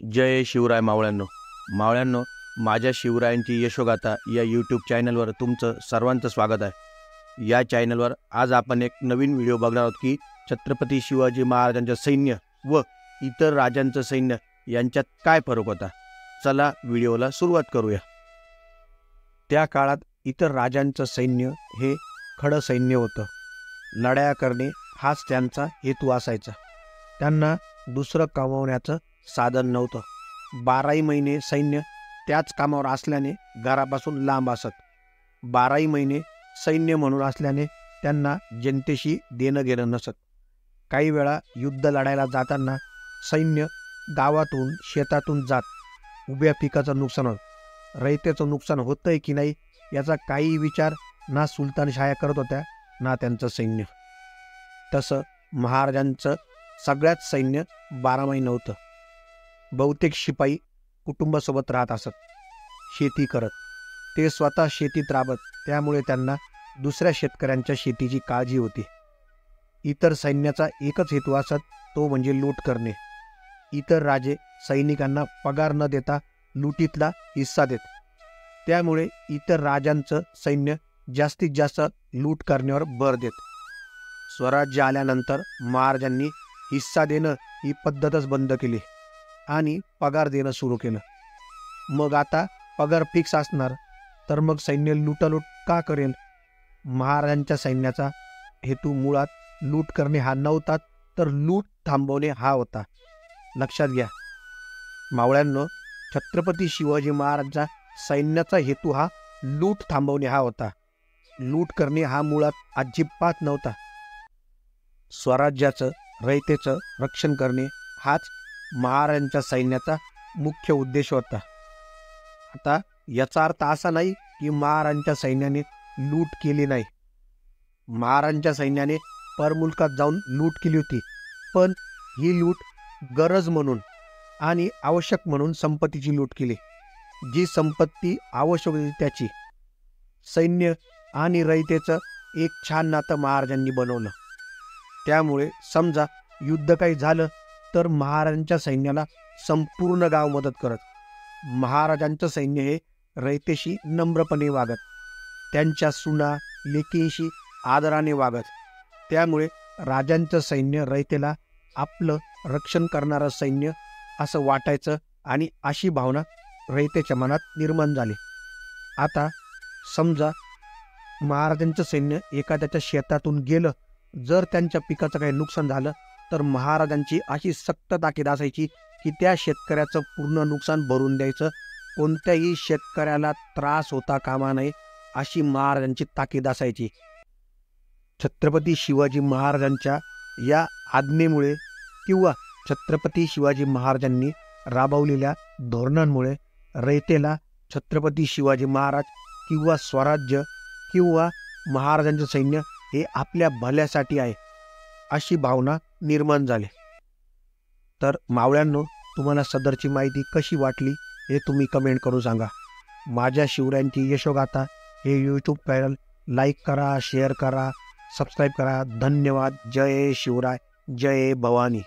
जय शिवराय मावळ्यांनो. मावळ्यांनो, माझ्या शिवरायांची यशोगाथा या यूट्यूब चॅनलवर तुमचं सर्वांचं स्वागत आहे. या चॅनलवर आज आपण एक नवीन व्हिडिओ बघणार आहोत की छत्रपती शिवाजी महाराजांचं सैन्य व इतर राजांचं सैन्य यांच्यात काय फरक होता. चला व्हिडिओला सुरुवात करूया. त्या काळात इतर राजांचं सैन्य हे खडं सैन्य होतं. लढाया करणे हाच त्यांचा हेतू असायचा. त्यांना दुसरं कमावण्याचं साधन नव्हतं. 12ही महिने सैन्य त्याच कामावर असल्याने घरापासून लांब असत. 12ही महिने सैन्य म्हणून असल्याने त्यांना जनतेशी देणं घेणं नसत. काही वेळा युद्ध लढायला जाताना सैन्य गावातून शेतातून जात. उभ्या पिकाचं नुकसान होत, रयतेचं नुकसान होतंय की नाही याचा काही विचार ना सुलतानशाह्या करत होत्या ना त्यांचं सैन्य. तसं महाराजांचं सगळ्याच सैन्य 12 महिने नव्हतं. बहुतेक शिपाई कुटुंबासोबत राहत असत, शेती करत. ते स्वतः शेतीत राबत, त्यामुळे त्यांना दुसऱ्या शेतकऱ्यांच्या शेतीची काळजी होती. इतर सैन्याचा एकच हेतू असत, तो म्हणजे लूट करणे. इतर राजे सैनिकांना पगार न देता लुटीतला हिस्सा देत. त्यामुळे इतर राजांचं सैन्य जास्तीत जास्त लूट करण्यावर भर देत. स्वराज्य आल्यानंतर महाराजांनी हिस्सा देणं ही पद्धतच बंद केली आणि पगार देणं सुरू केलं. मग आता पगार फिक्स असणार तर मग सैन्य लुटालूट का करेल. महाराजांच्या सैन्याचा हेतू मुळात लूट करणे हा नव्हता, तर लूट थांबवणे हा होता. लक्षात घ्या मावळ्यांनो, छत्रपती शिवाजी महाराजांचा सैन्याचा हेतू हा लूट थांबवणे हा होता. लूट करणे हा मुळात अजिबात नव्हता. स्वराज्याचं रयतेचं रक्षण करणे हाच महाराजांच्या सैन्याचा मुख्य उद्देश होता. आता याचा अर्थ असा नाही की महाराजांच्या सैन्याने लूट केली नाही. महाराजांच्या सैन्याने परमुलकात जाऊन लूट केली होती, पण ही लूट गरज म्हणून आणि आवश्यक म्हणून संपत्तीची लूट केली. जी संपत्ती आवश्यक होती त्याची. सैन्य आणि रयतेचं एक छान नातं महाराजांनी बनवलं. त्यामुळे समजा युद्ध काही झालं तर महाराजांच्या सैन्याला संपूर्ण गाव मदत करत. महाराजांचं सैन्य हे रयतेशी नम्रपणे वागत, त्यांच्या सुना लेकींशी आदराने वागत. त्यामुळे राजांचं सैन्य रयतेला आपलं रक्षण करणारं सैन्य असं वाटायचं आणि अशी भावना रयतेच्या मनात निर्माण झाली. आता समजा महाराजांचं सैन्य एखाद्याच्या शेतातून गेलं, जर त्यांच्या पिकाचं काही नुकसान झालं तर महाराजांची अशी सक्त ताकीद असायची की त्या शेतकऱ्याचं पूर्ण नुकसान भरून द्यायचं. कोणत्याही शेतकऱ्याला त्रास होता कामा नये अशी महाराजांची ताकीद असायची. छत्रपती शिवाजी महाराजांच्या या आज्ञेमुळे किंवा छत्रपती शिवाजी महाराजांनी राबवलेल्या धोरणांमुळे रयतेला छत्रपती शिवाजी महाराज किंवा स्वराज्य किंवा महाराजांचं सैन्य हे आपल्या भल्यासाठी आहे अशी भावना निर्माण झाली. तर मावळ्यांनो, तुम्हाला सदरची माहिती कशी वाटली हे तुम्ही कमेंट करून सांगा. माझ्या शिवरायांची यशोगाथा हे यूट्यूब चॅनल लाईक करा, शेअर करा, सबस्क्राईब करा. धन्यवाद. जय शिवराय, जय भवानी.